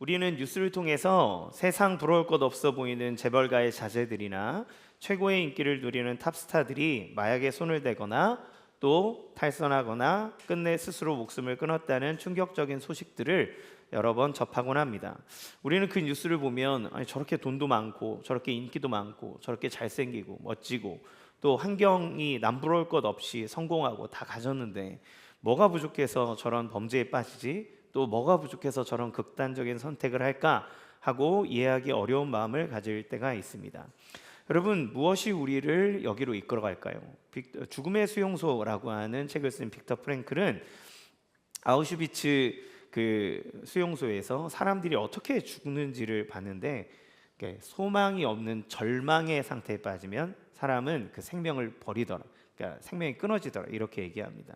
우리는 뉴스를 통해서 세상 부러울 것 없어 보이는 재벌가의 자제들이나 최고의 인기를 누리는 탑스타들이 마약에 손을 대거나 또 탈선하거나 끝내 스스로 목숨을 끊었다는 충격적인 소식들을 여러 번 접하곤 합니다. 우리는 그 뉴스를 보면 아니, 저렇게 돈도 많고 저렇게 인기도 많고 저렇게 잘생기고 멋지고 또 환경이 남부러울 것 없이 성공하고 다 가졌는데 뭐가 부족해서 저런 범죄에 빠지지? 또 뭐가 부족해서 저런 극단적인 선택을 할까 하고 이해하기 어려운 마음을 가질 때가 있습니다. 여러분, 무엇이 우리를 여기로 이끌어갈까요? 죽음의 수용소라고 하는 책을 쓴 빅터 프랭클은 아우슈비츠 그 수용소에서 사람들이 어떻게 죽는지를 봤는데, 소망이 없는 절망의 상태에 빠지면 사람은 그 생명을 버리더라, 그러니까 생명이 끊어지더라, 이렇게 얘기합니다.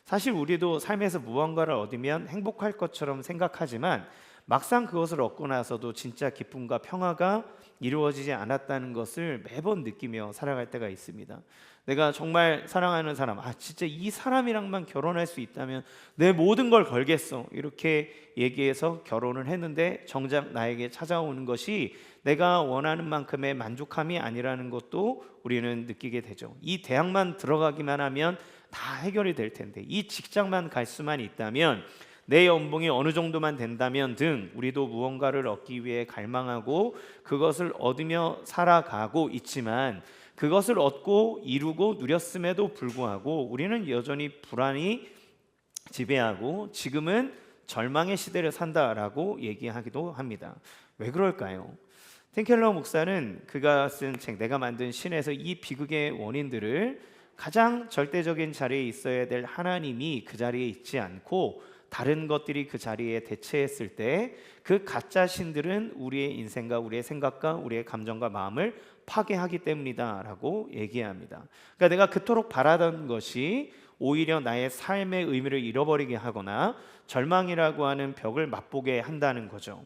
사실 우리도 삶에서 무언가를 얻으면 행복할 것처럼 생각하지만 막상 그것을 얻고 나서도 진짜 기쁨과 평화가 이루어지지 않았다는 것을 매번 느끼며 살아갈 때가 있습니다. 내가 정말 사랑하는 사람, 진짜 이 사람이랑만 결혼할 수 있다면 내 모든 걸 걸겠어, 이렇게 얘기해서 결혼을 했는데 정작 나에게 찾아오는 것이 내가 원하는 만큼의 만족함이 아니라는 것도 우리는 느끼게 되죠. 이 대학만 들어가기만 하면 다 해결이 될 텐데, 이 직장만 갈 수만 있다면, 내 연봉이 어느 정도만 된다면 등 우리도 무언가를 얻기 위해 갈망하고 그것을 얻으며 살아가고 있지만, 그것을 얻고 이루고 누렸음에도 불구하고 우리는 여전히 불안이 지배하고 지금은 절망의 시대를 산다라고 얘기하기도 합니다. 왜 그럴까요? 팀켈러 목사는 그가 쓴 책 내가 만든 신에서 이 비극의 원인들을 가장 절대적인 자리에 있어야 될 하나님이 그 자리에 있지 않고 다른 것들이 그 자리에 대체했을 때 그 가짜 신들은 우리의 인생과 우리의 생각과 우리의 감정과 마음을 파괴하기 때문이다 라고 얘기합니다. 그러니까 내가 그토록 바라던 것이 오히려 나의 삶의 의미를 잃어버리게 하거나 절망이라고 하는 벽을 맛보게 한다는 거죠.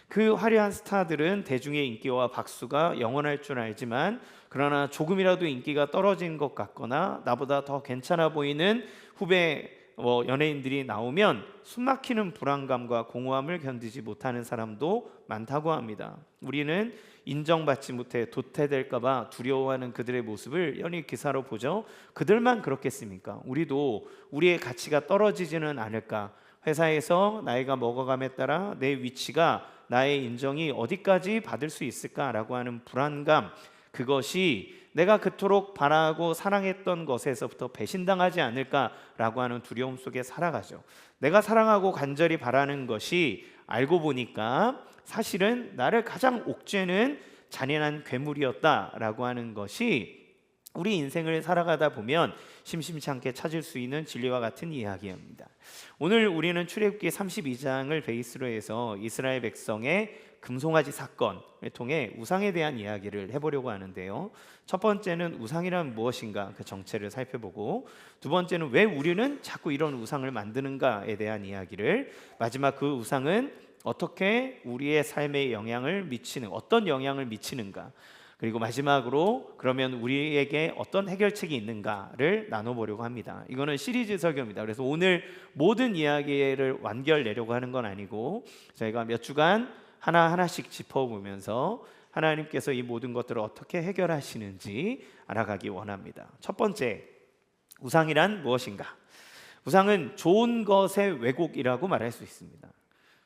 그 화려한 스타들은 대중의 인기와 박수가 영원할 줄 알지만, 그러나 조금이라도 인기가 떨어진 것 같거나 나보다 더 괜찮아 보이는 후배 연예인들이 나오면 숨막히는 불안감과 공허함을 견디지 못하는 사람도 많다고 합니다. 우리는 인정받지 못해 도태될까 봐 두려워하는 그들의 모습을 연일 기사로 보죠. 그들만 그렇겠습니까? 우리도 우리의 가치가 떨어지지는 않을까? 회사에서 나이가 먹어감에 따라 내 위치가, 나의 인정이 어디까지 받을 수 있을까라고 하는 불안감, 그것이 내가 그토록 바라고 사랑했던 것에서부터 배신당하지 않을까라고 하는 두려움 속에 살아가죠. 내가 사랑하고 간절히 바라는 것이 알고 보니까 사실은 나를 가장 옥죄는 잔인한 괴물이었다라고 하는 것이 우리 인생을 살아가다 보면 심심치 않게 찾을 수 있는 진리와 같은 이야기입니다. 오늘 우리는 출애굽기 32장을 베이스로 해서 이스라엘 백성의 금송아지 사건을 통해 우상에 대한 이야기를 해보려고 하는데요. 첫 번째는 우상이란 무엇인가, 그 정체를 살펴보고, 두 번째는 왜 우리는 자꾸 이런 우상을 만드는가에 대한 이야기를, 마지막 그 우상은 어떻게 우리의 삶에 영향을 미치는, 어떤 영향을 미치는가, 그리고 마지막으로 그러면 우리에게 어떤 해결책이 있는가를 나눠보려고 합니다. 이거는 시리즈 설교입니다. 그래서 오늘 모든 이야기를 완결내려고 하는 건 아니고 저희가 몇 주간 하나하나씩 짚어보면서 하나님께서 이 모든 것들을 어떻게 해결하시는지 알아가기 원합니다. 첫 번째, 우상이란 무엇인가? 우상은 좋은 것의 왜곡이라고 말할 수 있습니다.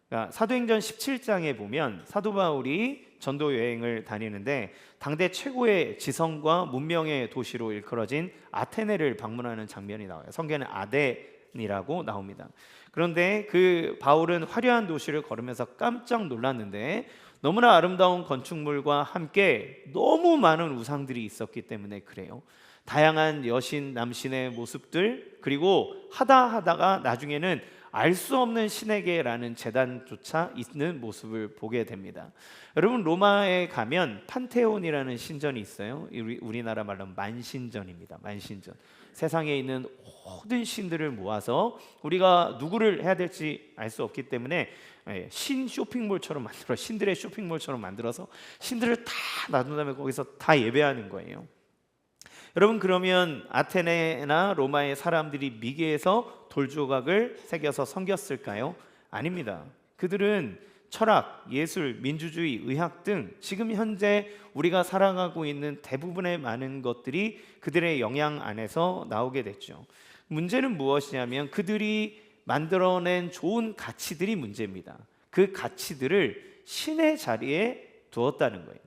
그러니까 사도행전 17장에 보면 사도 바울이 전도 여행을 다니는데 당대 최고의 지성과 문명의 도시로 일컬어진 아테네를 방문하는 장면이 나와요. 성경에는 아덴이라고 나옵니다. 그런데 그 바울은 화려한 도시를 걸으면서 깜짝 놀랐는데 너무나 아름다운 건축물과 함께 너무 많은 우상들이 있었기 때문에 그래요. 다양한 여신, 남신의 모습들, 그리고 하다가 나중에는 알 수 없는 신에게라는 제단조차 있는 모습을 보게 됩니다. 여러분, 로마에 가면 판테온이라는 신전이 있어요. 우리나라 말로 만신전입니다. 만신전. 세상에 있는 모든 신들을 모아서 우리가 누구를 해야 될지 알 수 없기 때문에 신 쇼핑몰처럼 만들어, 신들의 쇼핑몰처럼 만들어서 신들을 다 놔둔 다음에 거기서 다 예배하는 거예요. 여러분, 그러면 아테네나 로마의 사람들이 미개에서 돌조각을 새겨서 섬겼을까요? 아닙니다. 그들은 철학, 예술, 민주주의, 의학 등 지금 현재 우리가 살아가고 있는 대부분의 많은 것들이 그들의 영향 안에서 나오게 됐죠. 문제는 무엇이냐면 그들이 만들어낸 좋은 가치들이 문제입니다. 그 가치들을 신의 자리에 두었다는 거예요.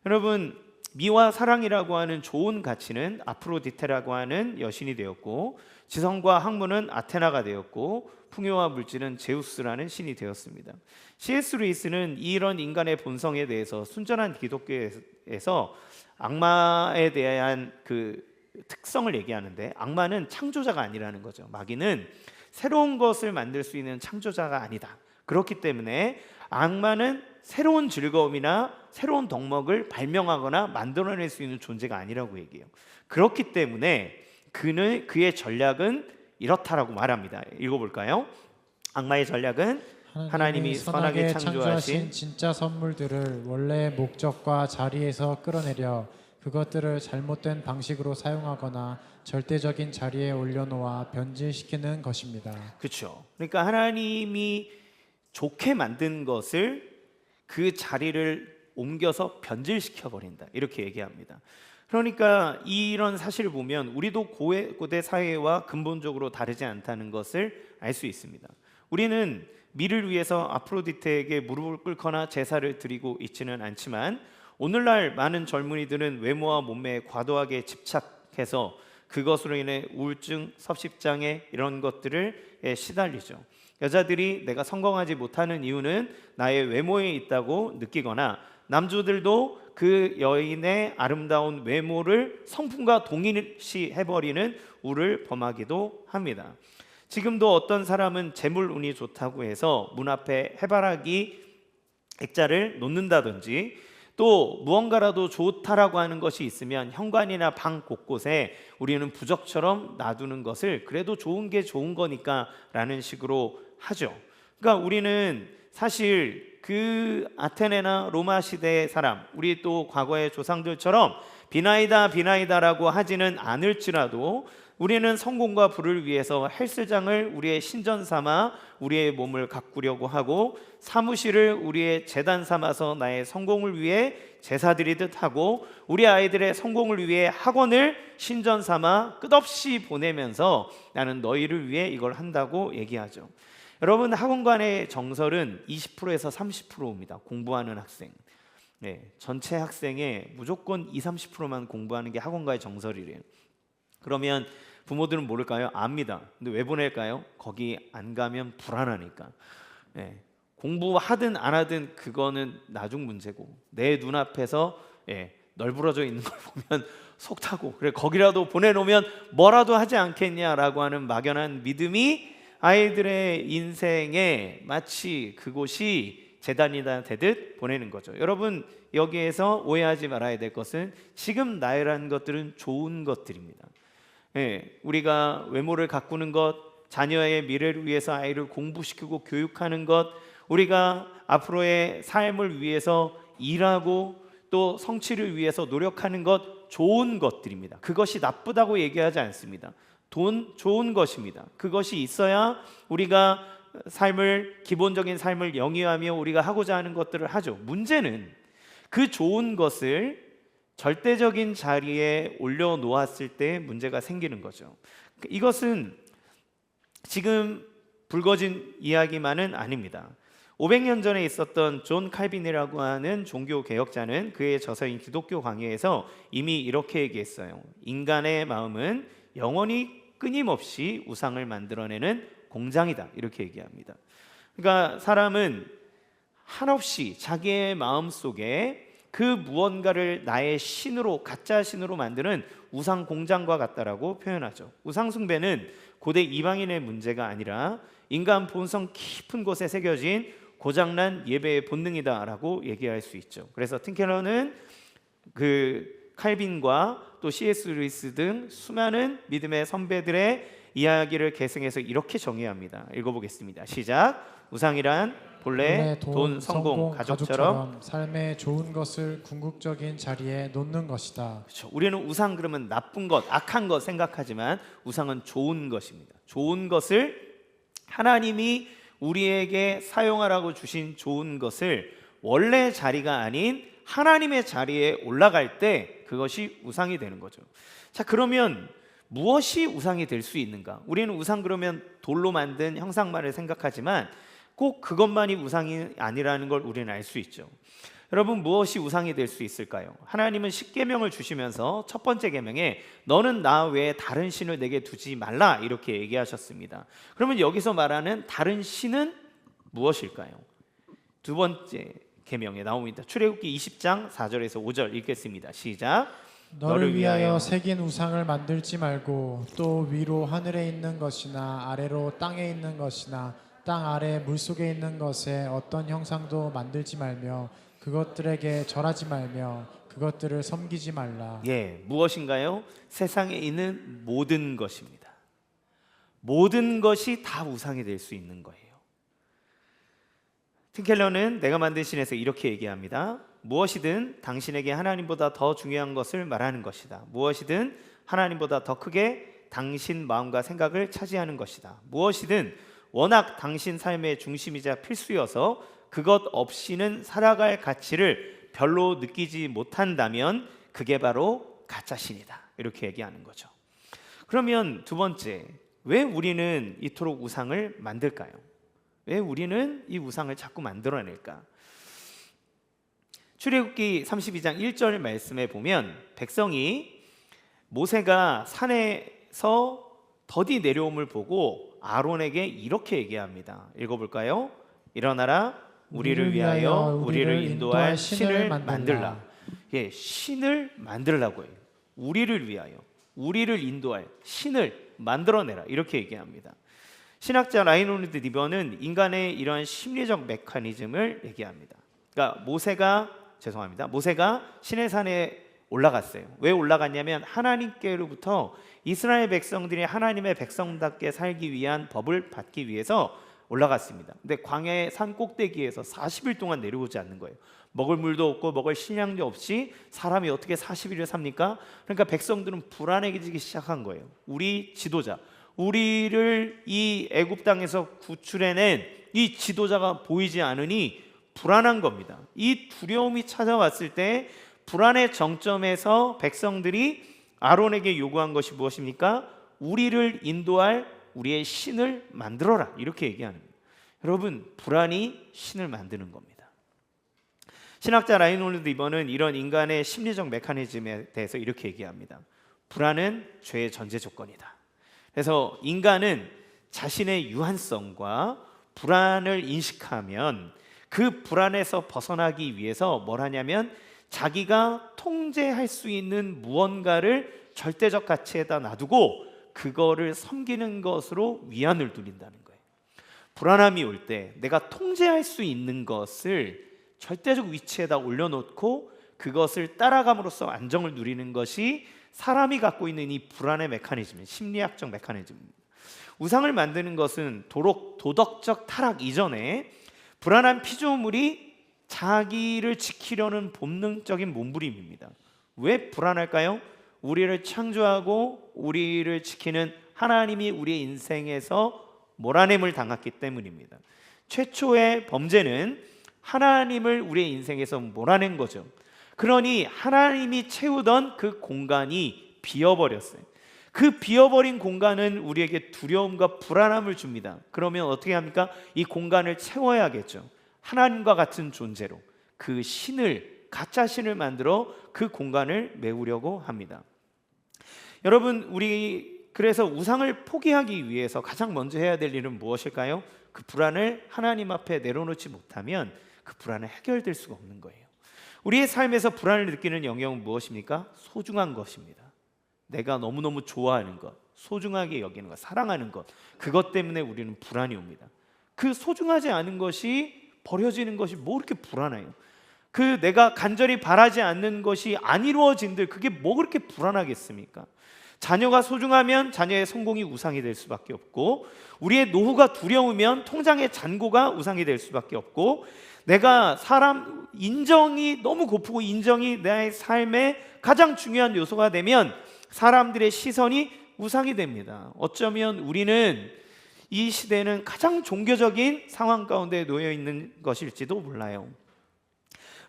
여러분, 미와 사랑이라고 하는 좋은 가치는 아프로디테라고 하는 여신이 되었고, 지성과 학문은 아테나가 되었고, 풍요와 물질은 제우스라는 신이 되었습니다. C.S. 루이스는 이런 인간의 본성에 대해서 순전한 기독교에서 악마에 대한 그 특성을 얘기하는데, 악마는 창조자가 아니라는 거죠. 마귀는 새로운 것을 만들 수 있는 창조자가 아니다. 그렇기 때문에 악마는 새로운 즐거움이나 새로운 덕목을 발명하거나 만들어낼 수 있는 존재가 아니라고 얘기해요. 그렇기 때문에 그의 전략은 이렇다라고 말합니다. 읽어볼까요? 악마의 전략은 하나님이 선하게 창조하신 진짜 선물들을 원래의 목적과 자리에서 끌어내려 그것들을 잘못된 방식으로 사용하거나 절대적인 자리에 올려놓아 변질시키는 것입니다. 그렇죠. 그러니까 하나님이 좋게 만든 것을 그 자리를 옮겨서 변질시켜 버린다, 이렇게 얘기합니다. 그러니까 이런 사실을 보면 우리도 고대 사회와 근본적으로 다르지 않다는 것을 알 수 있습니다. 우리는 미를 위해서 아프로디테에게 무릎을 꿇거나 제사를 드리고 있지는 않지만, 오늘날 많은 젊은이들은 외모와 몸매에 과도하게 집착해서 그것으로 인해 우울증, 섭식장애 이런 것들을 시달리죠. 여자들이 내가 성공하지 못하는 이유는 나의 외모에 있다고 느끼거나, 남주들도 그 여인의 아름다운 외모를 성품과 동일시해버리는 우를 범하기도 합니다. 지금도 어떤 사람은 재물운이 좋다고 해서 문 앞에 해바라기 액자를 놓는다든지, 또 무언가라도 좋다라고 하는 것이 있으면 현관이나 방 곳곳에 우리는 부적처럼 놔두는 것을 그래도 좋은 게 좋은 거니까 라는 식으로 하죠. 그러니까 우리는 사실 그 아테네나 로마 시대의 사람, 우리 또 과거의 조상들처럼 비나이다 비나이다라고 하지는 않을지라도 우리는 성공과 부를 위해서 헬스장을 우리의 신전 삼아 우리의 몸을 가꾸려고 하고, 사무실을 우리의 재단 삼아서 나의 성공을 위해 제사드리듯 하고, 우리 아이들의 성공을 위해 학원을 신전 삼아 끝없이 보내면서 나는 너희를 위해 이걸 한다고 얘기하죠. 여러분, 학원간의 정설은 20%에서 30%입니다. 공부하는 학생. 전체 학생의 무조건 20-30%만 공부하는 게 학원가의 정설이래요. 그러면 부모들은 모를까요? 압니다. 근데 왜 보낼까요? 거기 안 가면 불안하니까. 공부하든 안 하든 그거는 나중 문제고, 내 눈앞에서 널브러져 있는 걸 보면 속 타고, 그래 거기라도 보내놓으면 뭐라도 하지 않겠냐라고 하는 막연한 믿음이 아이들의 인생에 마치 그곳이 재단이다 되듯 보내는 거죠. 여러분, 여기에서 오해하지 말아야 될 것은 지금 나열한 것들은 좋은 것들입니다. 우리가 외모를 가꾸는 것, 자녀의 미래를 위해서 아이를 공부시키고 교육하는 것, 우리가 앞으로의 삶을 위해서 일하고 또 성취를 위해서 노력하는 것, 좋은 것들입니다. 그것이 나쁘다고 얘기하지 않습니다. 좋은 것입니다. 그것이 있어야 우리가 기본적인 삶을 영위하며 우리가 하고자 하는 것들을 하죠. 문제는 그 좋은 것을 절대적인 자리에 올려놓았을 때 문제가 생기는 거죠. 이것은 지금 불거진 이야기만은 아닙니다. 500년 전에 있었던 존 칼빈이라고 하는 종교 개혁자는 그의 저서인 기독교 강해에서 이미 이렇게 얘기했어요. 인간의 마음은 영원히 끊임없이 우상을 만들어내는 공장이다, 이렇게 얘기합니다. 그러니까 사람은 한없이 자기의 마음속에 그 무언가를 나의 신으로, 가짜 신으로 만드는 우상 공장과 같다라고 표현하죠. 우상 숭배는 고대 이방인의 문제가 아니라 인간 본성 깊은 곳에 새겨진 고장난 예배의 본능이다라고 얘기할 수 있죠. 그래서 틴켈러는 그 칼빈과 또 C.S. 루이스 등 수많은 믿음의 선배들의 이야기를 계승해서 이렇게 정의합니다. 읽어보겠습니다. 시작. 우상이란 본래 돈, 성공, 가족처럼 삶의 좋은 것을 궁극적인 자리에 놓는 것이다. 그렇죠. 우리는 우상 그러면 나쁜 것, 악한 것 생각하지만 우상은 좋은 것입니다. 좋은 것을 하나님이 우리에게 사용하라고 주신 좋은 것을 원래 자리가 아닌 하나님의 자리에 올라갈 때 그것이 우상이 되는 거죠. 자, 그러면 무엇이 우상이 될 수 있는가? 우리는 우상 그러면 돌로 만든 형상만을 생각하지만 꼭 그것만이 우상이 아니라는 걸 우리는 알 수 있죠. 여러분, 무엇이 우상이 될 수 있을까요? 하나님은 십계명을 주시면서 첫 번째 계명에 너는 나 외에 다른 신을 내게 두지 말라 이렇게 얘기하셨습니다. 그러면 여기서 말하는 다른 신은 무엇일까요? 두 번째 계명에 나옵니다. 출애굽기 20장 4절에서 5절 읽겠습니다. 시작. 너를 위하여 새긴 우상을 만들지 말고 또 위로 하늘에 있는 것이나 아래로 땅에 있는 것이나 땅 아래 물속에 있는 것에 어떤 형상도 만들지 말며 그것들에게 절하지 말며 그것들을 섬기지 말라. 예, 무엇인가요? 세상에 있는 모든 것입니다. 모든 것이 다 우상이 될 수 있는 거예요. 팀켈러는 내가 만든 신에서 이렇게 얘기합니다. 무엇이든 당신에게 하나님보다 더 중요한 것을 말하는 것이다. 무엇이든 하나님보다 더 크게 당신 마음과 생각을 차지하는 것이다. 무엇이든 워낙 당신 삶의 중심이자 필수여서 그것 없이는 살아갈 가치를 별로 느끼지 못한다면 그게 바로 가짜신이다. 이렇게 얘기하는 거죠. 그러면 두 번째, 왜 우리는 이토록 우상을 만들까요? 왜 우리는 이 우상을 자꾸 만들어낼까? 출애굽기 32장 1절 말씀에 보면 백성이 모세가 산에서 더디 내려옴을 보고 아론에게 이렇게 얘기합니다. 읽어볼까요? 일어나라, 우리를 위하여 우리를 인도할 신을 만들라. 예, 신을 만들라고 해요. 우리를 위하여 우리를 인도할 신을 만들어내라 이렇게 얘기합니다. 신학자 라이노르드 니버는 인간의 이러한 심리적 메커니즘을 얘기합니다. 그러니까 모세가 신의 산에 올라갔어요. 왜 올라갔냐면 하나님께로부터 이스라엘 백성들이 하나님의 백성답게 살기 위한 법을 받기 위해서 올라갔습니다. 근데 광야의 산 꼭대기에서 40일 동안 내려오지 않는 거예요. 먹을 물도 없고 먹을 식량도 없이 사람이 어떻게 40일을 삽니까? 그러니까 백성들은 불안해지기 시작한 거예요. 우리 지도자, 우리를 이 애굽 땅에서 구출해낸 이 지도자가 보이지 않으니 불안한 겁니다. 이 두려움이 찾아왔을 때 불안의 정점에서 백성들이 아론에게 요구한 것이 무엇입니까? 우리를 인도할 우리의 신을 만들어라 이렇게 얘기하는 거예요. 여러분, 불안이 신을 만드는 겁니다. 신학자 라이놀드 리버는 이런 인간의 심리적 메커니즘에 대해서 이렇게 얘기합니다. 불안은 죄의 전제 조건이다. 그래서 인간은 자신의 유한성과 불안을 인식하면 그 불안에서 벗어나기 위해서 뭘 하냐면 자기가 통제할 수 있는 무언가를 절대적 가치에다 놔두고 그거를 섬기는 것으로 위안을 누린다는 거예요. 불안함이 올 때 내가 통제할 수 있는 것을 절대적 위치에다 올려놓고 그것을 따라감으로써 안정을 누리는 것이 사람이 갖고 있는 이 불안의 메커니즘, 심리학적 메커니즘입니다. 우상을 만드는 것은 도덕적 타락 이전에 불안한 피조물이 자기를 지키려는 본능적인 몸부림입니다. 왜 불안할까요? 우리를 창조하고 우리를 지키는 하나님이 우리의 인생에서 몰아냄을 당했기 때문입니다. 최초의 범죄는 하나님을 우리의 인생에서 몰아낸 거죠. 그러니 하나님이 채우던 그 공간이 비어버렸어요. 그 비어버린 공간은 우리에게 두려움과 불안함을 줍니다. 그러면 어떻게 합니까? 이 공간을 채워야겠죠. 하나님과 같은 존재로 그 신을, 가짜 신을 만들어 그 공간을 메우려고 합니다. 여러분, 우리 그래서 우상을 포기하기 위해서 가장 먼저 해야 될 일은 무엇일까요? 그 불안을 하나님 앞에 내려놓지 못하면 그 불안은 해결될 수가 없는 거예요. 우리의 삶에서 불안을 느끼는 영역은 무엇입니까? 소중한 것입니다. 내가 너무너무 좋아하는 것, 소중하게 여기는 것, 사랑하는 것, 그것 때문에 우리는 불안이 옵니다. 그 소중하지 않은 것이 버려지는 것이 뭐 그렇게 불안해요? 그 내가 간절히 바라지 않는 것이 안 이루어진들 그게 뭐 그렇게 불안하겠습니까? 자녀가 소중하면 자녀의 성공이 우상이 될 수밖에 없고, 우리의 노후가 두려우면 통장의 잔고가 우상이 될 수밖에 없고, 내가 사람 인정이 너무 고프고 인정이 내 삶의 가장 중요한 요소가 되면 사람들의 시선이 우상이 됩니다. 어쩌면 우리는 이 시대는 가장 종교적인 상황 가운데 놓여 있는 것일지도 몰라요.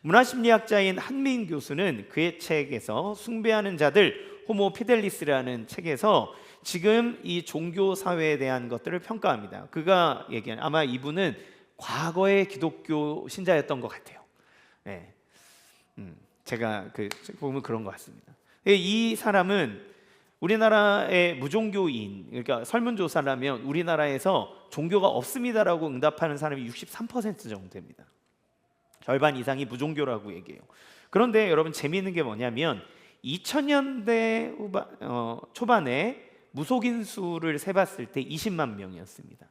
문화심리학자인 한민 교수는 그의 책에서 숭배하는 자들 호모 피델리스라는 책에서 지금 이 종교 사회에 대한 것들을 평가합니다. 그가 얘기한, 아마 이분은 과거의 기독교 신자였던 것 같아요. 네. 제가 보면 그런 것 같습니다. 이 사람은 우리나라의 무종교인, 그러니까 설문조사라면 우리나라에서 종교가 없습니다라고 응답하는 사람이 63% 정도 됩니다. 절반 이상이 무종교라고 얘기해요. 그런데 여러분 재미있는 게 뭐냐면 2000년대 초반에 무속인 수를 세봤을 때 20만 명이었습니다.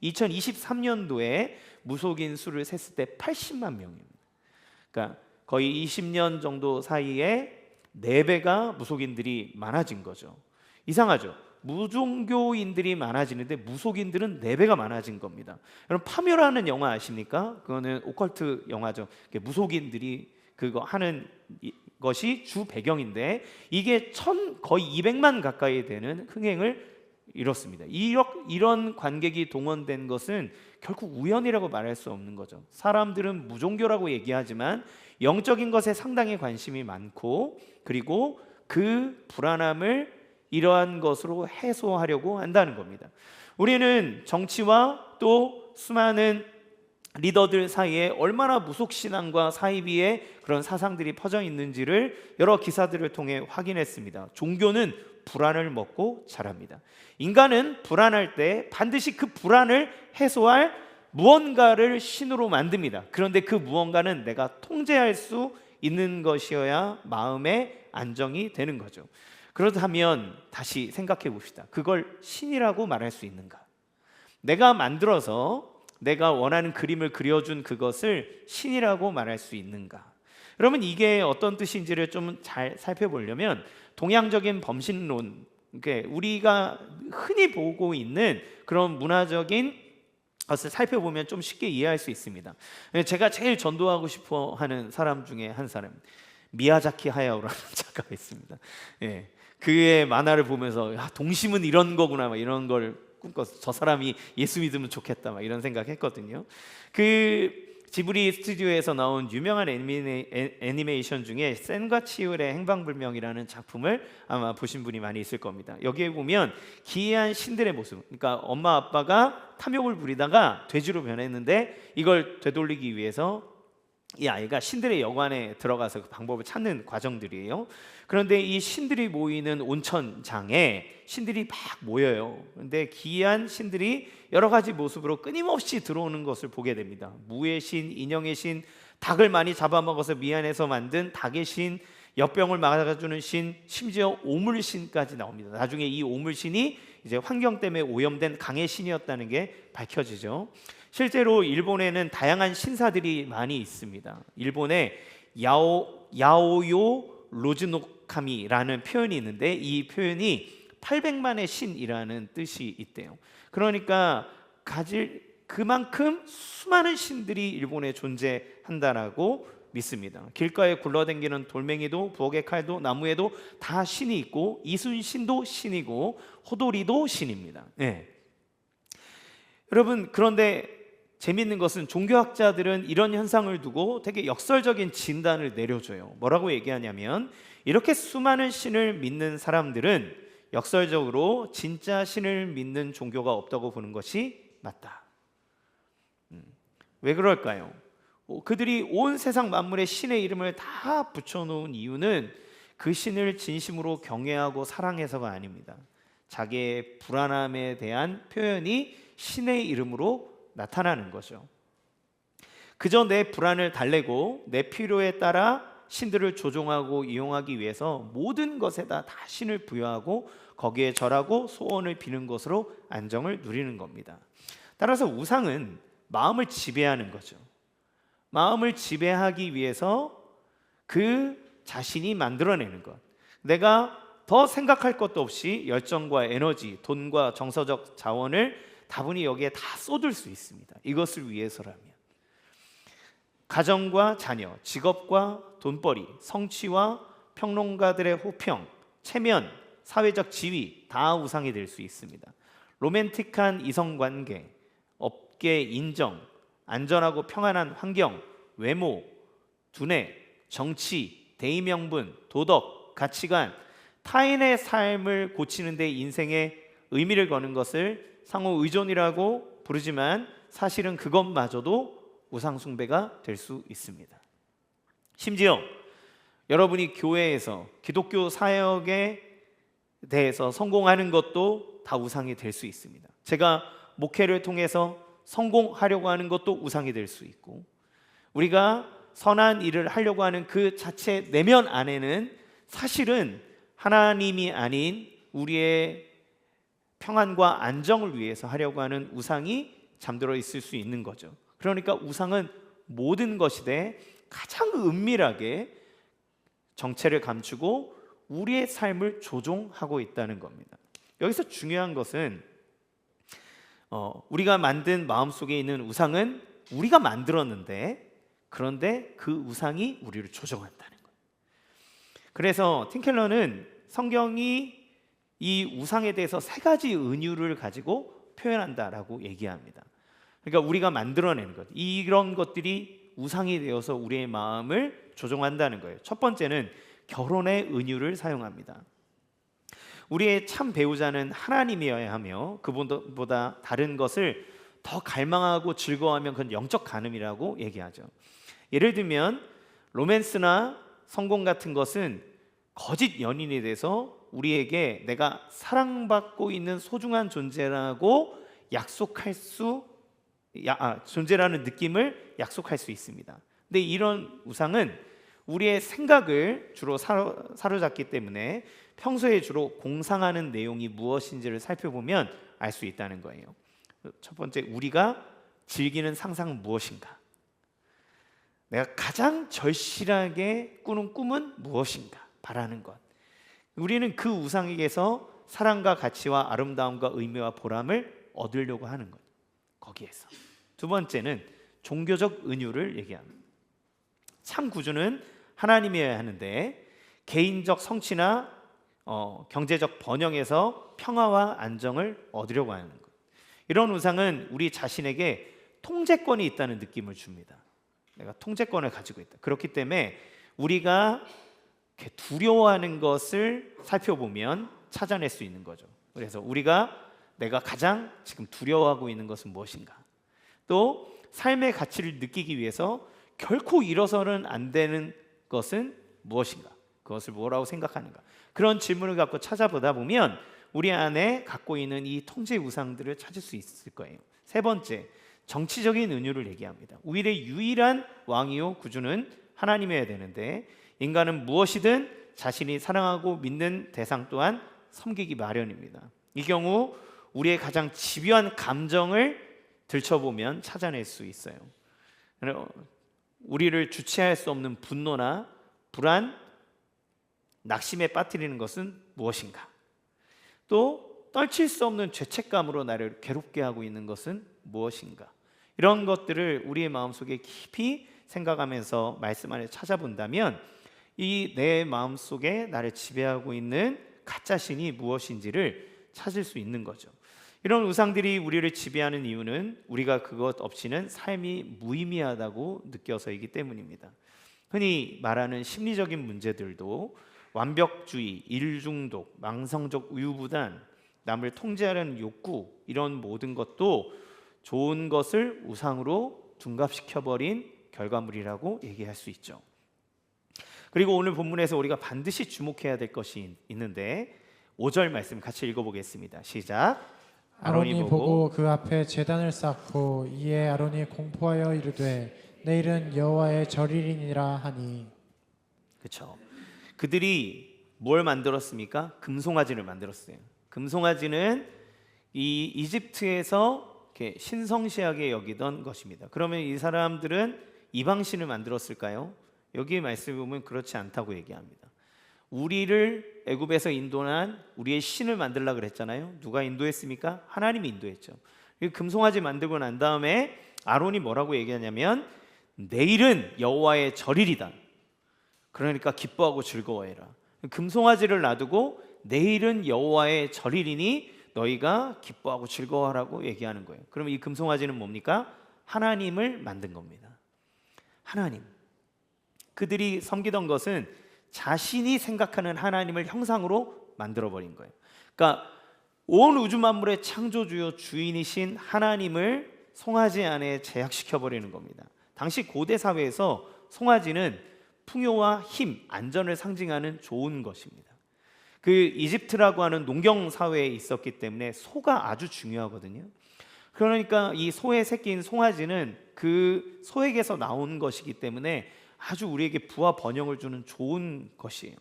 2023년도에 무속인 수를 셌을 때 80만 명입니다. 그러니까 거의 20년 정도 사이에 4배가 무속인들이 많아진 거죠. 이상하죠? 무종교인들이 많아지는데 무속인들은 4배가 많아진 겁니다. 여러분 파묘라는 영화 아십니까? 그거는 오컬트 영화죠. 무속인들이 그거 하는 것이 주 배경인데 이게 거의 200만 가까이 되는 흥행을 이뤘습니다. 이런 관객이 동원된 것은 결국 우연이라고 말할 수 없는 거죠. 사람들은 무종교라고 얘기하지만 영적인 것에 상당히 관심이 많고, 그리고 그 불안함을 이러한 것으로 해소하려고 한다는 겁니다. 우리는 정치와 또 수많은 리더들 사이에 얼마나 무속신앙과 사이비의 그런 사상들이 퍼져 있는지를 여러 기사들을 통해 확인했습니다. 종교는 불안을 먹고 자랍니다. 인간은 불안할 때 반드시 그 불안을 해소할 무언가를 신으로 만듭니다. 그런데 그 무언가는 내가 통제할 수 있는 것이어야 마음의 안정이 되는 거죠. 그렇다면 다시 생각해 봅시다. 그걸 신이라고 말할 수 있는가? 내가 만들어서 내가 원하는 그림을 그려준 그것을 신이라고 말할 수 있는가? 여러분 이게 어떤 뜻인지를 좀 잘 살펴보려면 동양적인 범신론, 그러니까 우리가 흔히 보고 있는 그런 문화적인 것을 살펴보면 좀 쉽게 이해할 수 있습니다. 제가 제일 전도하고 싶어 하는 사람 중에 한 사람, 미야자키 하야오라는 작가가 있습니다. 예, 그의 만화를 보면서 동심은 이런 거구나 막 이런 걸 꿈꿔서 저 사람이 예수 믿으면 좋겠다 막 이런 생각했거든요. 그 지브리 스튜디오에서 나온 유명한 애니메이션 중에 센과 치울의 행방불명이라는 작품을 아마 보신 분이 많이 있을 겁니다. 여기에 보면 기이한 신들의 모습, 그러니까 엄마 아빠가 탐욕을 부리다가 돼지로 변했는데 이걸 되돌리기 위해서 이 아이가 신들의 여관에 들어가서 그 방법을 찾는 과정들이에요. 그런데 이 신들이 모이는 온천장에 신들이 막 모여요. 그런데 기이한 신들이 여러 가지 모습으로 끊임없이 들어오는 것을 보게 됩니다. 무의 신, 인형의 신, 닭을 많이 잡아먹어서 미안해서 만든 닭의 신, 역병을 막아주는 신, 심지어 오물신까지 나옵니다. 나중에 이 오물신이 이제 환경 때문에 오염된 강의 신이었다는 게 밝혀지죠. 실제로 일본에는 다양한 신사들이 많이 있습니다. 일본에 야오요 로즈노카미라는 표현이 있는데 이 표현이 800만의 신이라는 뜻이 있대요. 그러니까 그만큼 수많은 신들이 일본에 존재한다라고 믿습니다. 길가에 굴러다니는 돌멩이도 부엌의 칼도 나무에도 다 신이 있고 이순신도 신이고 호도리도 신입니다. 네. 여러분 그런데 재미있는 것은 종교학자들은 이런 현상을 두고 되게 역설적인 진단을 내려줘요. 뭐라고 얘기하냐면 이렇게 수많은 신을 믿는 사람들은 역설적으로 진짜 신을 믿는 종교가 없다고 보는 것이 맞다. 왜 그럴까요? 그들이 온 세상 만물에 신의 이름을 다 붙여놓은 이유는 그 신을 진심으로 경외하고 사랑해서가 아닙니다. 자기의 불안함에 대한 표현이 신의 이름으로 나타나는 거죠. 그저 내 불안을 달래고 내 필요에 따라 신들을 조종하고 이용하기 위해서 모든 것에다 다 신을 부여하고 거기에 절하고 소원을 비는 것으로 안정을 누리는 겁니다. 따라서 우상은 마음을 지배하는 거죠. 마음을 지배하기 위해서 그 자신이 만들어내는 것, 내가 더 생각할 것도 없이 열정과 에너지, 돈과 정서적 자원을 다분히 여기에 다 쏟을 수 있습니다. 이것을 위해서라면 가정과 자녀, 직업과 돈벌이, 성취와 평론가들의 호평, 체면, 사회적 지위 다 우상이 될 수 있습니다. 로맨틱한 이성관계, 업계 인정, 안전하고 평안한 환경, 외모, 두뇌, 정치, 대의명분, 도덕, 가치관, 타인의 삶을 고치는 데 인생에 의미를 거는 것을 상호 의존이라고 부르지만 사실은 그것마저도 우상 숭배가 될 수 있습니다. 심지어 여러분이 교회에서 기독교 사역에 대해서 성공하는 것도 다 우상이 될 수 있습니다. 제가 목회를 통해서 성공하려고 하는 것도 우상이 될 수 있고, 우리가 선한 일을 하려고 하는 그 자체 내면 안에는 사실은 하나님이 아닌 우리의 평안과 안정을 위해서 하려고 하는 우상이 잠들어 있을 수 있는 거죠. 그러니까 우상은 모든 것이되 가장 은밀하게 정체를 감추고 우리의 삶을 조종하고 있다는 겁니다. 여기서 중요한 것은 우리가 만든 마음속에 있는 우상은 우리가 만들었는데, 그런데 그 우상이 우리를 조종한다는 거예요. 그래서 팀켈러는 성경이 이 우상에 대해서 세 가지 은유를 가지고 표현한다라고 얘기합니다. 그러니까 우리가 만들어내는 것, 이런 것들이 우상이 되어서 우리의 마음을 조종한다는 거예요. 첫 번째는 결혼의 은유를 사용합니다. 우리의 참 배우자는 하나님이어야 하며 그분보다 다른 것을 더 갈망하고 즐거워하면 그건 영적 간음이라고 얘기하죠. 예를 들면 로맨스나 성공 같은 것은 거짓 연인이 돼서 우리에게 내가 사랑받고 있는 소중한 존재라고 존재라는 느낌을 약속할 수 있습니다. 근데 이런 우상은 우리의 생각을 주로 사로잡기 때문에 평소에 주로 공상하는 내용이 무엇인지를 살펴보면 알 수 있다는 거예요. 첫 번째, 우리가 즐기는 상상은 무엇인가? 내가 가장 절실하게 꾸는 꿈은 무엇인가? 바라는 것. 우리는 그 우상에게서 사랑과 가치와 아름다움과 의미와 보람을 얻으려고 하는 것. 거기에서. 두 번째는 종교적 은유를 얘기합니다. 참 구주는 하나님이어야 하는데 개인적 성취나 경제적 번영에서 평화와 안정을 얻으려고 하는 것. 이런 우상은 우리 자신에게 통제권이 있다는 느낌을 줍니다. 내가 통제권을 가지고 있다. 그렇기 때문에 우리가 두려워하는 것을 살펴보면 찾아낼 수 있는 거죠. 그래서 내가 가장 지금 두려워하고 있는 것은 무엇인가? 또 삶의 가치를 느끼기 위해서 결코 잃어서는 안 되는 것은 무엇인가? 그것을 뭐라고 생각하는가? 그런 질문을 갖고 찾아보다 보면 우리 안에 갖고 있는 이 통제 우상들을 찾을 수 있을 거예요. 세 번째, 정치적인 은유를 얘기합니다. 우리의 유일한 왕이요 구주는 하나님이어야 되는데 인간은 무엇이든 자신이 사랑하고 믿는 대상 또한 섬기기 마련입니다. 이 경우 우리의 가장 집요한 감정을 들춰보면 찾아낼 수 있어요. 우리를 주체할 수 없는 분노나 불안, 낙심에 빠뜨리는 것은 무엇인가? 또 떨칠 수 없는 죄책감으로 나를 괴롭게 하고 있는 것은 무엇인가? 이런 것들을 우리의 마음속에 깊이 생각하면서 말씀 안에 찾아본다면 이 내 마음속에 나를 지배하고 있는 가짜신이 무엇인지를 찾을 수 있는 거죠. 이런 우상들이 우리를 지배하는 이유는 우리가 그것 없이는 삶이 무의미하다고 느껴서이기 때문입니다. 흔히 말하는 심리적인 문제들도 완벽주의, 일중독, 망성적 우유부단, 남을 통제하려는 욕구, 이런 모든 것도 좋은 것을 우상으로 둔갑시켜버린 결과물이라고 얘기할 수 있죠. 그리고 오늘 본문에서 우리가 반드시 주목해야 될 것이 있는데 5절 말씀 같이 읽어보겠습니다. 시작. 아론이 보고 그 앞에 제단을 쌓고 이에 아론이 공포하여 이르되 내일은 여호와의 절일이니라 하니. 그렇죠. 그들이 뭘 만들었습니까? 금송아지를 만들었어요. 금송아지는 이 이집트에서 이렇게 신성시하게 여기던 것입니다. 그러면 이 사람들은 이방신을 만들었을까요? 여기 말씀을 보면 그렇지 않다고 얘기합니다. 우리를 애굽에서 인도한 우리의 신을 만들려고 그랬잖아요. 누가 인도했습니까? 하나님이 인도했죠. 금송아지 만들고 난 다음에 아론이 뭐라고 얘기하냐면 내일은 여호와의 절일이다. 그러니까 기뻐하고 즐거워해라. 금송아지를 놔두고 내일은 여호와의 절일이니 너희가 기뻐하고 즐거워하라고 얘기하는 거예요. 그러면 이 금송아지는 뭡니까? 하나님을 만든 겁니다. 하나님. 그들이 섬기던 것은 자신이 생각하는 하나님을 형상으로 만들어버린 거예요. 그러니까 온 우주 만물의 창조주요 주인이신 하나님을 송아지 안에 제약시켜버리는 겁니다. 당시 고대 사회에서 송아지는 풍요와 힘, 안전을 상징하는 좋은 것입니다. 그 이집트라고 하는 농경 사회에 있었기 때문에 소가 아주 중요하거든요. 그러니까 이 소의 새끼인 송아지는 그 소에게서 나온 것이기 때문에 아주 우리에게 부와 번영을 주는 좋은 것이에요.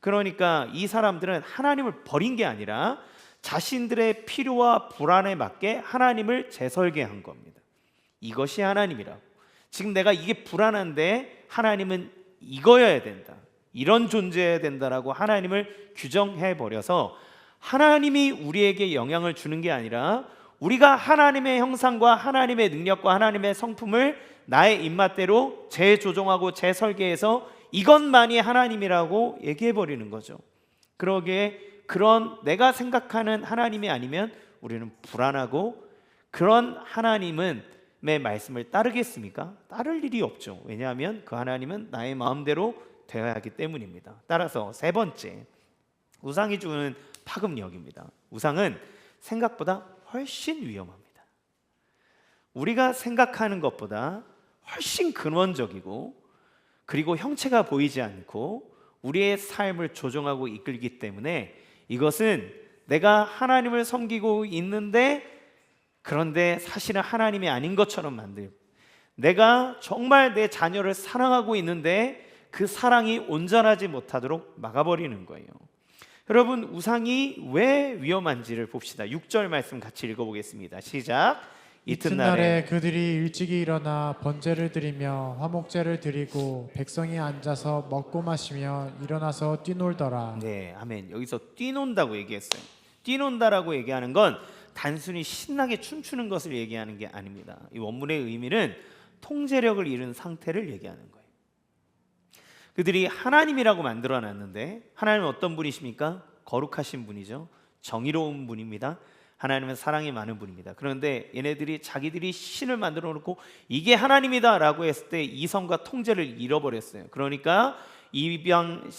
그러니까 이 사람들은 하나님을 버린 게 아니라 자신들의 필요와 불안에 맞게 하나님을 재설계한 겁니다. 이것이 하나님이라고. 지금 내가 이게 불안한데 하나님은 이거여야 된다, 이런 존재여야 된다라고 하나님을 규정해 버려서 하나님이 우리에게 영향을 주는 게 아니라 우리가 하나님의 형상과 하나님의 능력과 하나님의 성품을 나의 입맛대로 재조정하고 재설계해서 이것만이 하나님이라고 얘기해 버리는 거죠. 그러기에 그런 내가 생각하는 하나님이 아니면 우리는 불안하고, 그런 하나님의 말씀을 따르겠습니까? 따를 일이 없죠. 왜냐하면 그 하나님은 나의 마음대로 되어야 하기 때문입니다. 따라서 세 번째, 우상이 주는 파급력입니다. 우상은 생각보다 훨씬 위험합니다. 우리가 생각하는 것보다 훨씬 근원적이고, 그리고 형체가 보이지 않고 우리의 삶을 조종하고 이끌기 때문에 이것은 내가 하나님을 섬기고 있는데 그런데 사실은 하나님이 아닌 것처럼 만들고, 내가 정말 내 자녀를 사랑하고 있는데 그 사랑이 온전하지 못하도록 막아버리는 거예요. 여러분, 우상이 왜 위험한지를 봅시다. 6절 말씀 같이 읽어보겠습니다. 시작. 이튿날에 그들이 일찍이 일어나 번제를 드리며 화목제를 드리고 백성이 앉아서 먹고 마시며 일어나서 뛰놀더라. 네, 아멘. 여기서 뛰논다고 얘기했어요. 뛰논다라고 얘기하는 건 단순히 신나게 춤추는 것을 얘기하는 게 아닙니다. 이 원문의 의미는 통제력을 잃은 상태를 얘기하는 거예요. 그들이 하나님이라고 만들어놨는데, 하나님은 어떤 분이십니까? 거룩하신 분이죠. 정의로운 분입니다. 하나님은 사랑이 많은 분입니다. 그런데 얘네들이 자기들이 신을 만들어 놓고 이게 하나님이다 라고 했을 때 이성과 통제를 잃어버렸어요. 그러니까 이방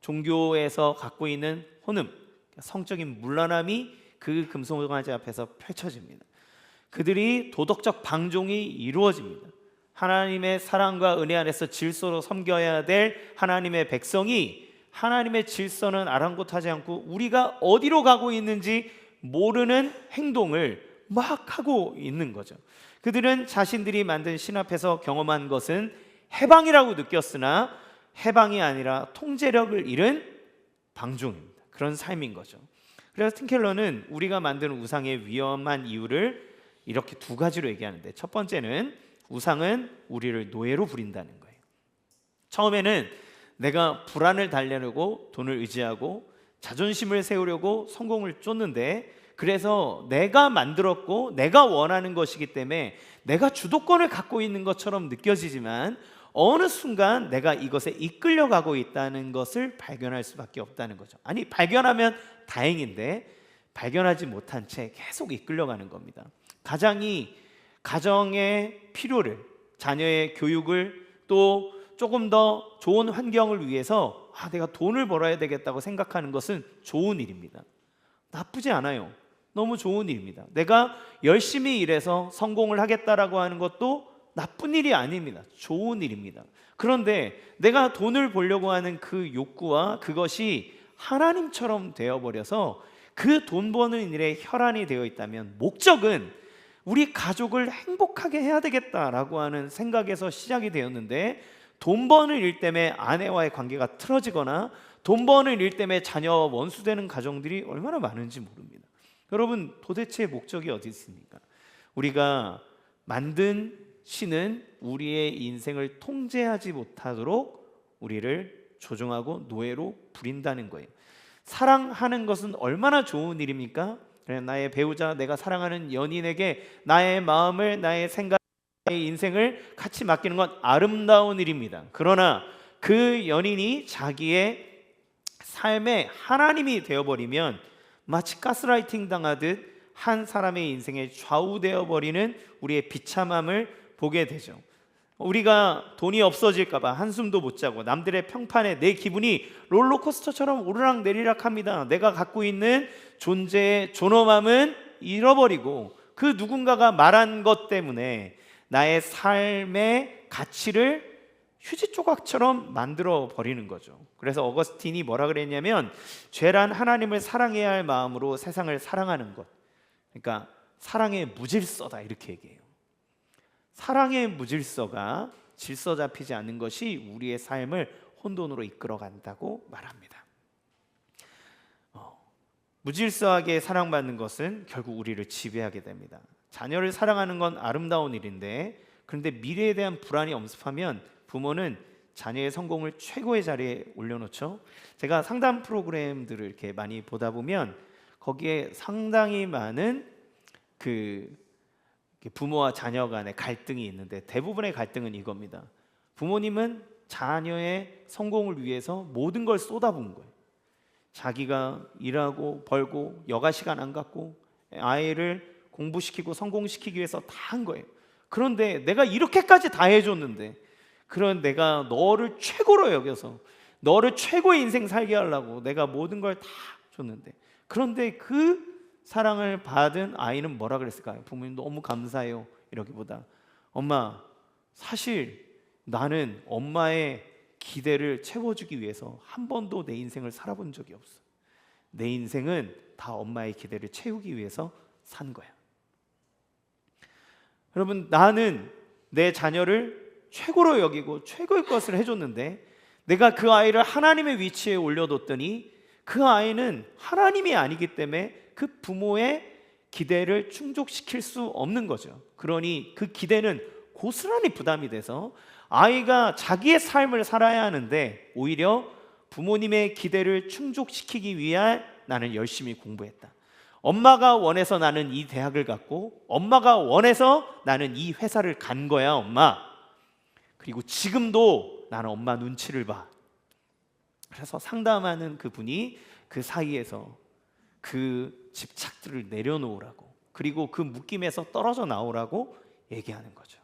종교에서 갖고 있는 혼음, 성적인 문란함이 그 금송아지 앞에서 펼쳐집니다. 그들이 도덕적 방종이 이루어집니다. 하나님의 사랑과 은혜 안에서 질서로 섬겨야 될 하나님의 백성이 하나님의 질서는 아랑곳하지 않고 우리가 어디로 가고 있는지 모르는 행동을 막 하고 있는 거죠. 그들은 자신들이 만든 신 앞에서 경험한 것은 해방이라고 느꼈으나 해방이 아니라 통제력을 잃은 방종입니다. 그런 삶인 거죠. 그래서 팀켈러는 우리가 만드는 우상의 위험한 이유를 이렇게 두 가지로 얘기하는데, 첫 번째는 우상은 우리를 노예로 부린다는 거예요. 처음에는 내가 불안을 달래려고 돈을 의지하고 자존심을 세우려고 성공을 쫓는데, 그래서 내가 만들었고 내가 원하는 것이기 때문에 내가 주도권을 갖고 있는 것처럼 느껴지지만 어느 순간 내가 이것에 이끌려가고 있다는 것을 발견할 수밖에 없다는 거죠. 아니, 발견하면 다행인데 발견하지 못한 채 계속 이끌려가는 겁니다. 가정의 필요를, 자녀의 교육을, 또 조금 더 좋은 환경을 위해서 내가 돈을 벌어야 되겠다고 생각하는 것은 좋은 일입니다. 나쁘지 않아요. 너무 좋은 일입니다. 내가 열심히 일해서 성공을 하겠다라고 하는 것도 나쁜 일이 아닙니다. 좋은 일입니다. 그런데 내가 돈을 벌려고 하는 그 욕구와 그것이 하나님처럼 되어버려서 그 돈 버는 일에 혈안이 되어 있다면, 목적은 우리 가족을 행복하게 해야 되겠다라고 하는 생각에서 시작이 되었는데, 돈 버는 일 때문에 아내와의 관계가 틀어지거나 돈 버는 일 때문에 자녀와 원수되는 가정들이 얼마나 많은지 모릅니다. 여러분, 도대체 목적이 어디 있습니까? 우리가 만든 신은 우리의 인생을 통제하지 못하도록 우리를 조종하고 노예로 부린다는 거예요. 사랑하는 것은 얼마나 좋은 일입니까? 나의 배우자, 내가 사랑하는 연인에게 나의 마음을, 나의 생각, 나의 인생을 같이 맡기는 건 아름다운 일입니다. 그러나 그 연인이 자기의 삶의 하나님이 되어버리면 마치 가스라이팅 당하듯 한 사람의 인생에 좌우되어 버리는 우리의 비참함을 보게 되죠. 우리가 돈이 없어질까 봐 한숨도 못 자고 남들의 평판에 내 기분이 롤러코스터처럼 오르락내리락 합니다. 내가 갖고 있는 존재의 존엄함은 잃어버리고 그 누군가가 말한 것 때문에 나의 삶의 가치를 휴지 조각처럼 만들어 버리는 거죠. 그래서 어거스틴이 뭐라 그랬냐면 죄란 하나님을 사랑해야 할 마음으로 세상을 사랑하는 것, 그러니까 사랑의 무질서다 이렇게 얘기해요. 사랑의 무질서가 질서 잡히지 않는 것이 우리의 삶을 혼돈으로 이끌어 간다고 말합니다. 무질서하게 사랑받는 것은 결국 우리를 지배하게 됩니다. 자녀를 사랑하는 건 아름다운 일인데, 그런데 미래에 대한 불안이 엄습하면 부모는 자녀의 성공을 최고의 자리에 올려놓죠. 제가 상담 프로그램들을 이렇게 많이 보다 보면 거기에 상당히 많은 부모와 자녀 간의 갈등이 있는데, 대부분의 갈등은 이겁니다. 부모님은 자녀의 성공을 위해서 모든 걸 쏟아부은 거예요. 자기가 일하고 벌고 여가 시간 안 갖고 아이를 공부시키고 성공시키기 위해서 다 한 거예요. 그런데 내가 이렇게까지 다 해줬는데, 그런 내가 너를 최고로 여겨서 너를 최고의 인생 살게 하려고 내가 모든 걸 다 줬는데, 그런데 그 사랑을 받은 아이는 뭐라 그랬을까요? 부모님 너무 감사해요 이러기보다, 엄마 사실 나는 엄마의 기대를 채워주기 위해서 한 번도 내 인생을 살아본 적이 없어. 내 인생은 다 엄마의 기대를 채우기 위해서 산 거야. 여러분, 나는 내 자녀를 최고로 여기고 최고의 것을 해줬는데, 내가 그 아이를 하나님의 위치에 올려뒀더니 그 아이는 하나님이 아니기 때문에 그 부모의 기대를 충족시킬 수 없는 거죠. 그러니 그 기대는 고스란히 부담이 돼서 아이가 자기의 삶을 살아야 하는데, 오히려 부모님의 기대를 충족시키기 위해 나는 열심히 공부했다. 엄마가 원해서 나는 이 대학을 갔고, 엄마가 원해서 나는 이 회사를 간 거야 엄마. 그리고 지금도 나는 엄마 눈치를 봐. 그래서 상담하는 그분이 그 사이에서 그 집착들을 내려놓으라고, 그리고 그 묶임에서 떨어져 나오라고 얘기하는 거죠.